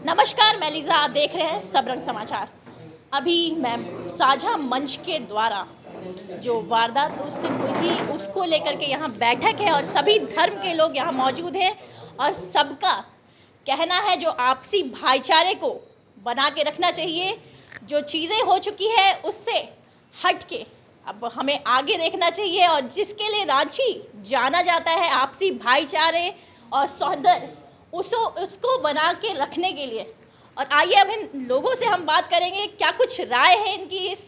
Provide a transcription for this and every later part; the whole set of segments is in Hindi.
नमस्कार, मैं लीज़ा, आप देख रहे हैं सब रंग समाचार। अभी मैं साझा मंच के द्वारा जो वारदात उस दिन हुई थी उसको लेकर के यहाँ बैठक है और सभी धर्म के लोग यहाँ मौजूद हैं और सबका कहना है जो आपसी भाईचारे को बना के रखना चाहिए। जो चीज़ें हो चुकी है उससे हट के अब हमें आगे देखना चाहिए और जिसके लिए रांची जाना जाता है आपसी भाईचारे और सौहार्द उसको बना के रखने के लिए। और आइए अब इन लोगों से हम बात करेंगे क्या कुछ राय है इनकी इस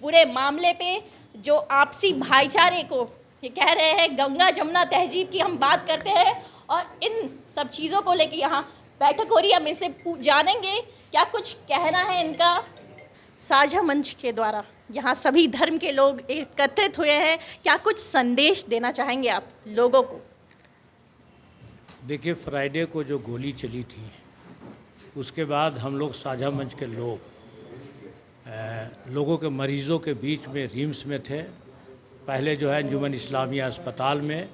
पूरे मामले पे, जो आपसी भाईचारे को ये कह रहे हैं। गंगा जमुना तहजीब की हम बात करते हैं और इन सब चीज़ों को लेके यहाँ बैठक हो रही है। हम इनसे जानेंगे क्या कुछ कहना है इनका। साझा मंच के द्वारा यहाँ सभी धर्म के लोग एकत्रित हुए हैं, क्या कुछ संदेश देना चाहेंगे आप लोगों को? देखिए, फ्राइडे को जो गोली चली थी उसके बाद हम लोग साझा मंच के लोगों के मरीज़ों के बीच में रिम्स में थे। पहले जो है अंजुमन इस्लामिया अस्पताल में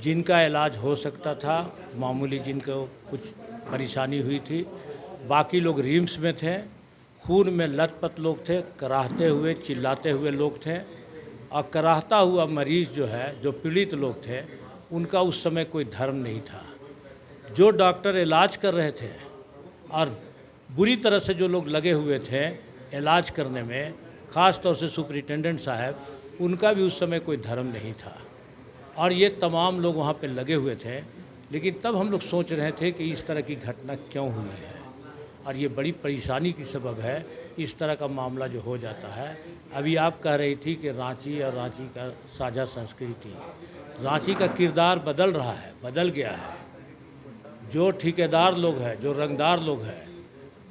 जिनका इलाज हो सकता था, मामूली जिनको कुछ परेशानी हुई थी, बाकी लोग रिम्स में थे। खून में लथपथ लोग थे, कराहते हुए चिल्लाते हुए लोग थे। और कराहता हुआ मरीज़ जो है, जो पीड़ित लोग थे, उनका उस समय कोई धर्म नहीं था। जो डॉक्टर इलाज कर रहे थे और बुरी तरह से जो लोग लगे हुए थे इलाज करने में, ख़ास तौर से सुपरिटेंडेंट साहब, उनका भी उस समय कोई धर्म नहीं था। और ये तमाम लोग वहाँ पे लगे हुए थे। लेकिन तब हम लोग सोच रहे थे कि इस तरह की घटना क्यों हुई है और ये बड़ी परेशानी की सबब है इस तरह का मामला जो हो जाता है। अभी आप कह रही थी कि रांची और रांची का साझा संस्कृति, रांची का किरदार बदल रहा है, बदल गया है। जो ठेकेदार लोग हैं, जो रंगदार लोग हैं,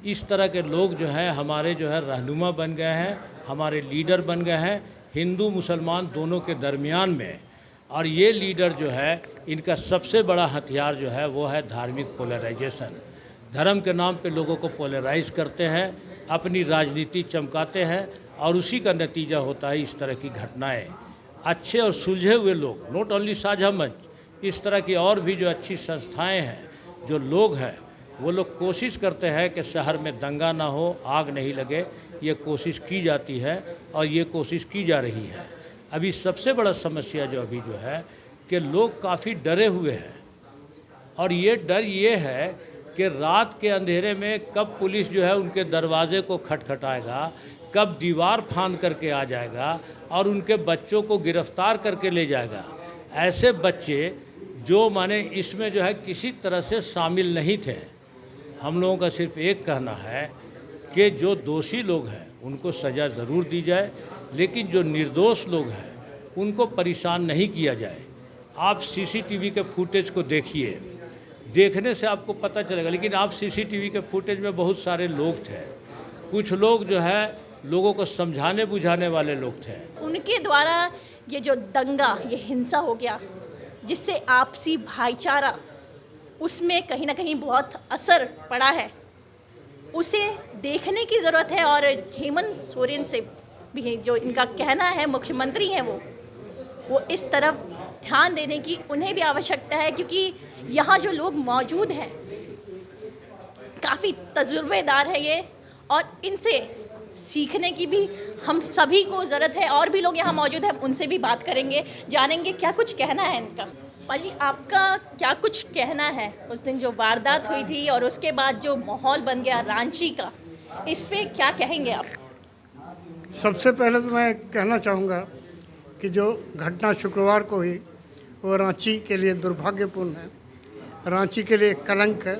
इस तरह के लोग जो हैं हमारे जो है रहनुमा बन गए हैं, हमारे लीडर बन गए हैं हिंदू मुसलमान दोनों के दरमियान में। और ये लीडर जो है, इनका सबसे बड़ा हथियार जो है वो है धार्मिक पोलराइजेशन। धर्म के नाम पे लोगों को पोलराइज करते हैं, अपनी राजनीति चमकाते हैं और उसी का नतीजा होता है इस तरह की घटनाएं। अच्छे और सुलझे हुए लोग, नॉट ओनली साझा मंच, इस तरह की और भी जो अच्छी संस्थाएं हैं, जो लोग हैं, वो लोग कोशिश करते हैं कि शहर में दंगा ना हो, आग नहीं लगे। ये कोशिश की जाती है और ये कोशिश की जा रही है। अभी सबसे बड़ा समस्या जो अभी जो है कि लोग काफ़ी डरे हुए हैं और ये डर ये है कि रात के अंधेरे में कब पुलिस जो है उनके दरवाजे को खटखटाएगा, कब दीवार फांद करके आ जाएगा और उनके बच्चों को गिरफ्तार करके ले जाएगा। ऐसे बच्चे जो माने इसमें जो है किसी तरह से शामिल नहीं थे। हम लोगों का सिर्फ एक कहना है कि जो दोषी लोग हैं उनको सज़ा ज़रूर दी जाए, लेकिन जो निर्दोष लोग हैं उनको परेशान नहीं किया जाए। आप सीसीटीवी के फुटेज को देखिए, देखने से आपको पता चलेगा। लेकिन आप सीसीटीवी के फुटेज में बहुत सारे लोग थे, कुछ लोग जो है लोगों को समझाने बुझाने वाले लोग थे। उनके द्वारा ये जो दंगा, ये हिंसा हो गया जिससे आपसी भाईचारा उसमें कहीं ना कहीं बहुत असर पड़ा है, उसे देखने की ज़रूरत है। और हेमंत सोरेन से भी जो इनका कहना है, मुख्यमंत्री हैं वो इस तरफ ध्यान देने की उन्हें भी आवश्यकता है, क्योंकि यहाँ जो लोग मौजूद हैं काफ़ी तजुर्बेदार है ये, और इनसे सीखने की भी हम सभी को ज़रूरत है। और भी लोग यहाँ मौजूद हैं, हम उनसे भी बात करेंगे, जानेंगे क्या कुछ कहना है इनका। पाजी, आपका क्या कुछ कहना है उस दिन जो वारदात हुई थी और उसके बाद जो माहौल बन गया रांची का, इस पे क्या कहेंगे आप? सबसे पहले तो मैं कहना चाहूँगा कि जो घटना शुक्रवार को हुई वो रांची के लिए दुर्भाग्यपूर्ण है, रांची के लिए कलंक है।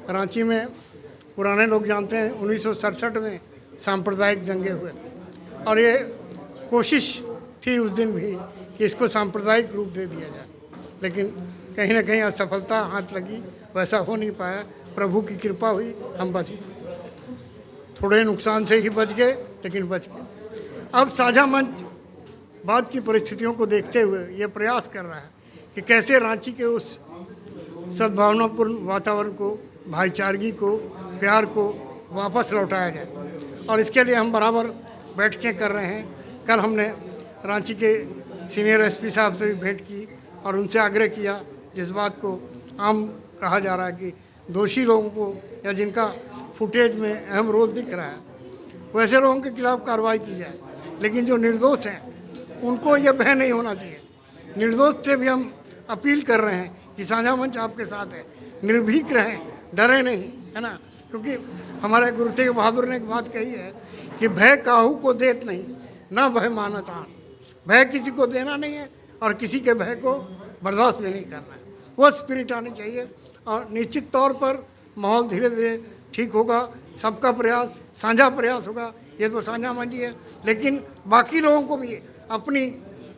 रांची में पुराने लोग जानते हैं 1967 में सांप्रदायिक दंगे हुए थे और ये कोशिश थी उस दिन भी कि इसको सांप्रदायिक रूप दे दिया जाए, लेकिन कहीं ना कहीं असफलता हाथ लगी, वैसा हो नहीं पाया। प्रभु की कृपा हुई, हम बच गए, थोड़े नुकसान से ही बच गए, लेकिन बच गए। अब साझा मंच बाद की परिस्थितियों को देखते हुए ये प्रयास कर रहा है कि कैसे रांची के उस सद्भावनापूर्ण वातावरण को, भाईचारगी को, प्यार को वापस लौटाया जाए। और इसके लिए हम बराबर बैठकें कर रहे हैं। कल हमने रांची के सीनियर एसपी साहब से भी भेंट की और उनसे आग्रह किया, जिस बात को आम कहा जा रहा है कि दोषी लोगों को या जिनका फुटेज में अहम रोल दिख रहा है वैसे लोगों के खिलाफ कार्रवाई की जाए। लेकिन जो निर्दोष हैं उनको ये भय नहीं होना चाहिए। निर्दोष से भी हम अपील कर रहे हैं कि साझा मंच आपके साथ है, निर्भीक रहें, डरे नहीं, है ना। क्योंकि हमारे गुरु तेग बहादुर ने एक बात कही है कि भय काहू को देत नहीं, ना भय मानत आन। भय किसी को देना नहीं है और किसी के भय को बर्दाश्त भी नहीं करना है। वो स्पिरिट आनी चाहिए और निश्चित तौर पर माहौल धीरे धीरे ठीक होगा। सबका प्रयास, साझा प्रयास होगा। ये तो साझा मंच ही है, लेकिन बाकी लोगों को भी अपनी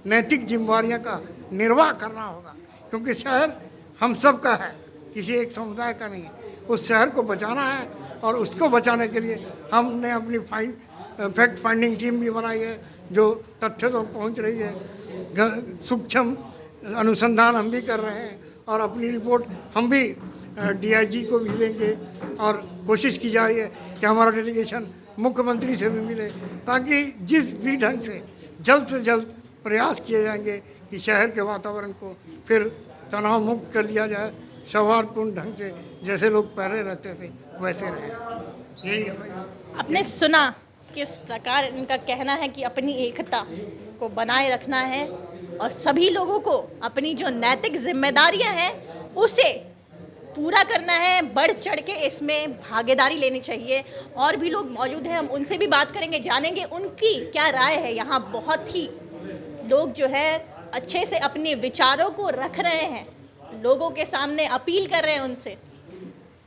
नैतिक जिम्मेदारियों का निर्वाह करना होगा, क्योंकि शहर हम सब का है, किसी एक समुदाय का नहीं है। उस शहर को बचाना है और उसको बचाने के लिए हमने अपनी फैक्ट फाइंडिंग टीम भी बनाई है जो तथ्य तक पहुंच रही है। सूक्ष्म अनुसंधान हम भी कर रहे हैं और अपनी रिपोर्ट हम भी डीआईजी को भी देंगे और कोशिश की जा रही है कि हमारा डेलीगेशन मुख्यमंत्री से भी मिले, ताकि जिस भी ढंग से जल्द प्रयास किए जाएंगे कि शहर के वातावरण को फिर तनाव मुक्त कर दिया जाए, सौहार्दपूर्ण ढंग से जैसे लोग पहले रहते थे वैसे रहे। यही है। आपने सुना किस प्रकार इनका कहना है कि अपनी एकता को बनाए रखना है और सभी लोगों को अपनी जो नैतिक जिम्मेदारियां हैं उसे पूरा करना है, बढ़ चढ़ के इसमें भागीदारी लेनी चाहिए। और भी लोग मौजूद हैं, हम उनसे भी बात करेंगे, जानेंगे उनकी क्या राय है। यहाँ बहुत ही लोग जो है अच्छे से अपने विचारों को रख रहे हैं, लोगों के सामने अपील कर रहे हैं उनसे।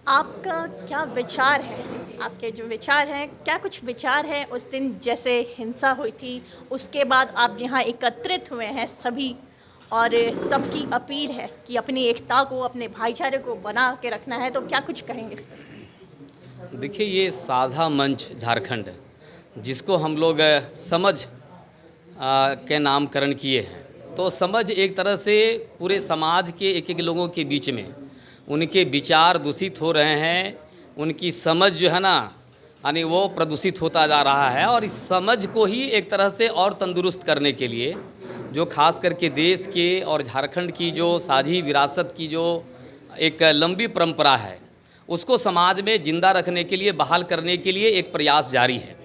आपका क्या विचार है? आपके जो विचार हैं, क्या कुछ विचार हैं उस दिन जैसे हिंसा हुई थी उसके बाद आप यहाँ एकत्रित हुए हैं सभी, और सबकी अपील है कि अपनी एकता को, अपने भाईचारे को बना के रखना है, तो क्या कुछ कहेंगे इस पर? देखिए, ये साझा मंच झारखंड जिसको हम लोग समझ के नामकरण किए हैं, तो समझ एक तरह से पूरे समाज के एक एक लोगों के बीच में उनके विचार दूषित हो रहे हैं, उनकी समझ जो है ना यानी वो प्रदूषित होता जा रहा है। और इस समझ को ही एक तरह से और तंदुरुस्त करने के लिए जो खास करके देश के और झारखंड की जो साझी विरासत की जो एक लंबी परंपरा है उसको समाज में जिंदा रखने के लिए, बहाल करने के लिए एक प्रयास जारी है।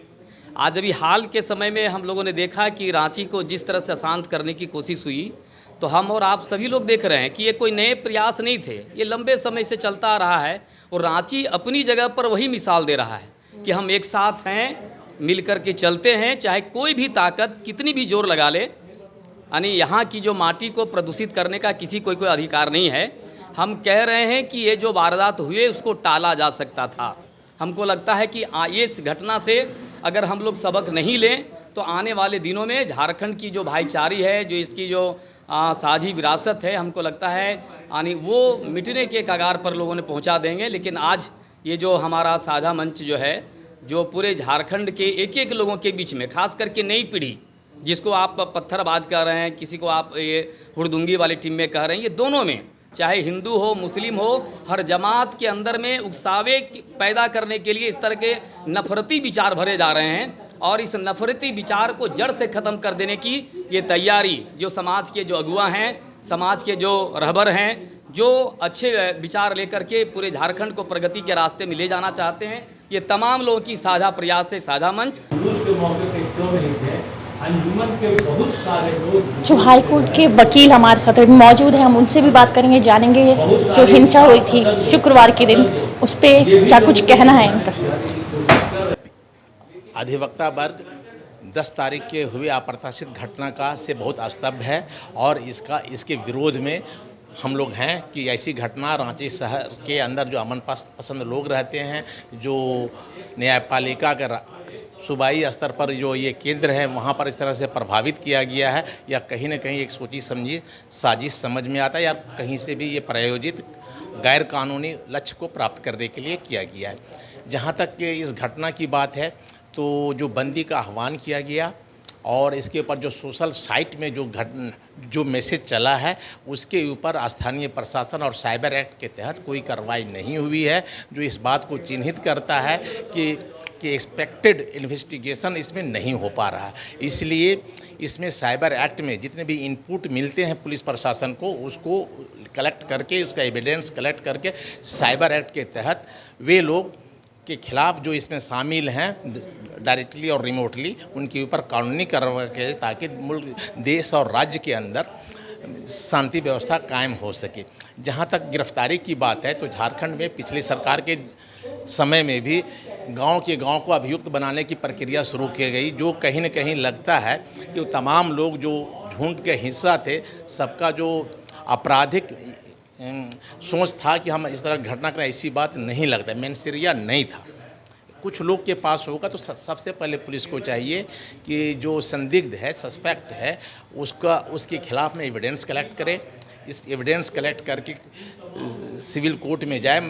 आज अभी हाल के समय में हम लोगों ने देखा कि रांची को जिस तरह से अशांत करने की कोशिश हुई, तो हम और आप सभी लोग देख रहे हैं कि ये कोई नए प्रयास नहीं थे, ये लंबे समय से चलता आ रहा है। और रांची अपनी जगह पर वही मिसाल दे रहा है कि हम एक साथ हैं, मिल कर के चलते हैं, चाहे कोई भी ताकत कितनी भी जोर लगा ले। यानी यहाँ की जो माटी को प्रदूषित करने का किसी कोई अधिकार नहीं है। हम कह रहे हैं कि ये जो वारदात हुए उसको टाला जा सकता था। हमको लगता है कि ये इस घटना से अगर हम लोग सबक नहीं लें तो आने वाले दिनों में झारखंड की जो भाईचारी है, जो इसकी जो साझी विरासत है, हमको लगता है यानी वो मिटने के कगार पर लोगों ने पहुंचा देंगे। लेकिन आज ये जो हमारा साझा मंच जो है, जो पूरे झारखंड के एक एक लोगों के बीच में, खास करके नई पीढ़ी, जिसको आप पत्थरबाज कह रहे हैं, किसी को आप ये हुड़दुंगी वाली टीम में कह रहे हैं, ये दोनों में चाहे हिंदू हो मुस्लिम हो, हर जमात के अंदर में उकसावे पैदा करने के लिए इस तरह के नफरती विचार भरे जा रहे हैं। और इस नफरती विचार को जड़ से ख़त्म कर देने की ये तैयारी जो समाज के जो अगुआ हैं, समाज के जो रहबर हैं, जो अच्छे विचार लेकर के पूरे झारखंड को प्रगति के रास्ते में ले जाना चाहते हैं, ये तमाम लोगों की साझा प्रयास से साझा मंच। अंजुमन के बहुत सारे लोग जो हाईकोर्ट के वकील हमारे साथ मौजूद हैं, हम उनसे भी बात करेंगे, जानेंगे जो हिंसा हुई थी शुक्रवार के दिन उस पर क्या कुछ कहना है इनका। अधिवक्ता वर्ग 10 तारीख के हुए अप्रत्याशित घटना का से बहुत स्तब्ध है और इसके विरोध में हम लोग हैं कि ऐसी घटना रांची शहर के अंदर जो अमन पसंद लोग रहते हैं, जो न्यायपालिका का सूबाई स्तर पर जो ये केंद्र है वहाँ पर इस तरह से प्रभावित किया गया है, या कहीं ना कहीं एक सोची समझी साजिश समझ में आता है, या कहीं से भी ये प्रायोजित गैर कानूनी लक्ष्य को प्राप्त करने के लिए किया गया है। जहाँ तक कि इस घटना की बात है, तो जो बंदी का आह्वान किया गया और इसके ऊपर जो सोशल साइट में जो मैसेज चला है उसके ऊपर स्थानीय प्रशासन और साइबर एक्ट के तहत कोई कार्रवाई नहीं हुई है, जो इस बात को चिन्हित करता है कि एक्सपेक्टेड इन्वेस्टिगेशन इसमें नहीं हो पा रहा है। इसलिए इसमें साइबर एक्ट में जितने भी इनपुट मिलते हैं पुलिस प्रशासन को, उसको कलेक्ट करके, उसका एविडेंस कलेक्ट करके साइबर एक्ट के तहत वे लोग के खिलाफ जो इसमें शामिल हैं डायरेक्टली और रिमोटली, उनके ऊपर कानूनी कार्रवाई के, ताकि मुल्क, देश और राज्य के अंदर शांति व्यवस्था कायम हो सके। जहाँ तक गिरफ्तारी की बात है, तो झारखंड में पिछली सरकार के समय में भी गांव के गांव को अभियुक्त बनाने की प्रक्रिया शुरू की गई, जो कहीं न कहीं लगता है कि तमाम लोग जो झुंड के हिस्सा थे, सबका जो आपराधिक सोच था कि हम इस तरह घटना करें, ऐसी बात नहीं लगता, मेनसरिया नहीं था। कुछ लोग के पास होगा तो सबसे पहले पुलिस को चाहिए कि जो संदिग्ध है, सस्पेक्ट है, उसके खिलाफ में एविडेंस कलेक्ट करे। इस एविडेंस कलेक्ट करके सिविल कोर्ट में जाए,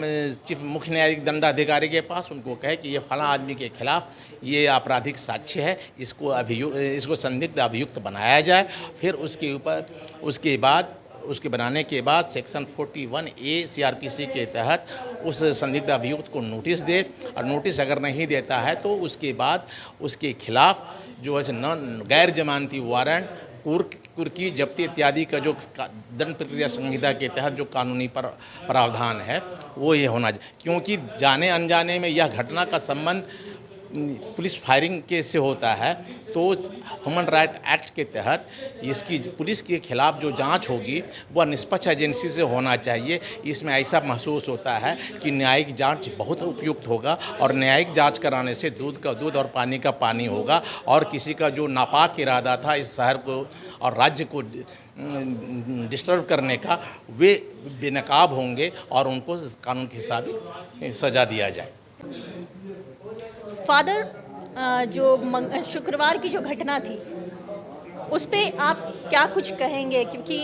चीफ मुख्य न्यायिक दंडाधिकारी के पास, उनको कहे कि ये फला आदमी के खिलाफ ये आपराधिक साक्ष्य है, इसको संदिग्ध अभियुक्त बनाया जाए। फिर उसके बाद उसके बनाने के बाद सेक्शन 41A CRPC के तहत उस संदिग्ध अभियुक्त को नोटिस दे, और नोटिस अगर नहीं देता है तो उसके बाद उसके खिलाफ जो है गैर जमानती वारंट, कुर्की, जब्ती इत्यादि का जो दंड प्रक्रिया संहिता के तहत जो कानूनी प्रावधान है वो ये होना चाहिए। क्योंकि जाने अनजाने में यह घटना का संबंध पुलिस फायरिंग के से होता है, तो ह्यूमन राइट एक्ट के तहत इसकी पुलिस के खिलाफ जो जांच होगी वह निष्पक्ष एजेंसी से होना चाहिए। इसमें ऐसा महसूस होता है कि न्यायिक जांच बहुत उपयुक्त होगा, और न्यायिक जांच कराने से दूध का दूध और पानी का पानी होगा, और किसी का जो नापाक इरादा था इस शहर को और राज्य को डिस्टर्ब करने का, वे बेनकाब होंगे और उनको कानून के हिसाब सज़ा दिया जाए। फादर, जो शुक्रवार की जो घटना थी उस पे आप क्या कुछ कहेंगे? क्योंकि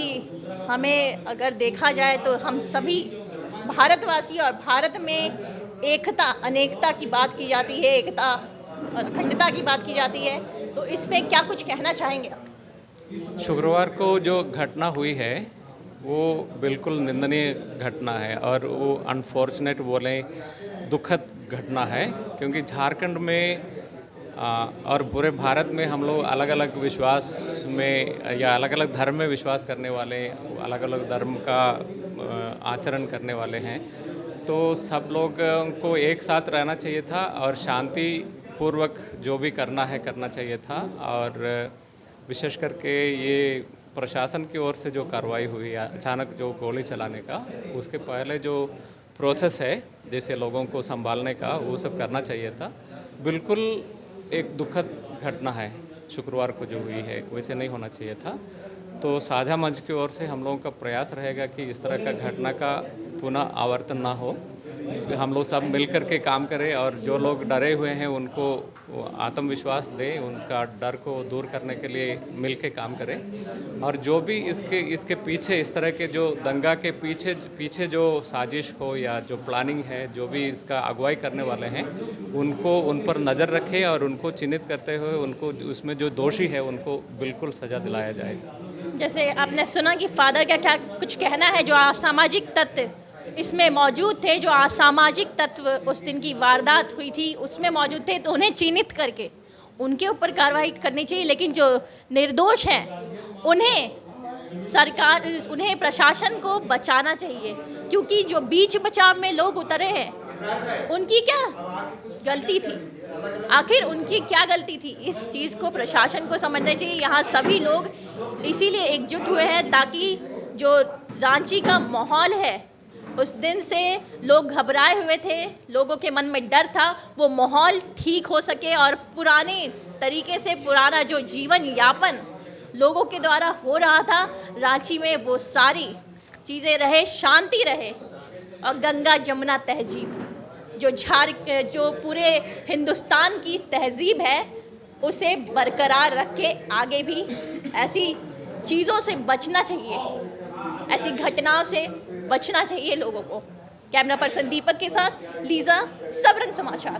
हमें अगर देखा जाए तो हम सभी भारतवासी, और भारत में एकता अनेकता की बात की जाती है, एकता और अखंडता की बात की जाती है, तो इस पे क्या कुछ कहना चाहेंगे आप? शुक्रवार को जो घटना हुई है वो बिल्कुल निंदनीय घटना है, और वो अनफॉर्चुनेट बोलें, दुखद घटना है। क्योंकि झारखंड में और पूरे भारत में हम लोग अलग अलग विश्वास में या अलग अलग धर्म में विश्वास करने वाले, अलग अलग धर्म का आचरण करने वाले हैं। तो सब लोगों को एक साथ रहना चाहिए था और शांति पूर्वक जो भी करना है करना चाहिए था। और विशेष करके ये प्रशासन की ओर से जो कार्रवाई हुई, अचानक जो गोली चलाने का, उसके पहले जो प्रोसेस है जैसे लोगों को संभालने का, वो सब करना चाहिए था। बिल्कुल एक दुखद घटना है शुक्रवार को जो हुई है, वैसे नहीं होना चाहिए था। तो साझा मंच की ओर से हम लोगों का प्रयास रहेगा कि इस तरह का घटना का पुनः आवर्तन ना हो, हम लोग सब मिल कर के काम करें, और जो लोग डरे हुए हैं उनको आत्मविश्वास दें, उनका डर को दूर करने के लिए मिल के काम करें। और जो भी इसके पीछे, इस तरह के जो दंगा के पीछे जो साजिश हो या जो प्लानिंग है, जो भी इसका अगुवाई करने वाले हैं, उनको उन पर नज़र रखें और उनको चिन्हित करते हुए उनको उसमें जो दोषी है उनको बिल्कुल सज़ा दिलाया जाए। जैसे आपने सुना कि फादर का क्या कुछ कहना है, जो असामाजिक तत्व इसमें मौजूद थे, जो असामाजिक तत्व उस दिन की वारदात हुई थी उसमें मौजूद थे, तो उन्हें चिन्हित करके उनके ऊपर कार्रवाई करनी चाहिए। लेकिन जो निर्दोष हैं उन्हें प्रशासन को बचाना चाहिए, क्योंकि जो बीच बचाव में लोग उतरे हैं उनकी क्या गलती थी? आखिर उनकी क्या गलती थी? इस चीज़ को प्रशासन को समझना चाहिए। यहाँ सभी लोग इसीलिए एकजुट हुए हैं ताकि जो रांची का माहौल है, उस दिन से लोग घबराए हुए थे, लोगों के मन में डर था, वो माहौल ठीक हो सके और पुराने तरीके से पुराना जो जीवन यापन लोगों के द्वारा हो रहा था रांची में, वो सारी चीज़ें रहे, शांति रहे, और गंगा जमुना तहजीब जो पूरे हिंदुस्तान की तहजीब है उसे बरकरार रख के आगे भी ऐसी चीज़ों से बचना चाहिए, ऐसी घटनाओं से बचना चाहिए लोगों को। कैमरा पर्सन दीपक के साथ लीजा, सबरंग समाचार।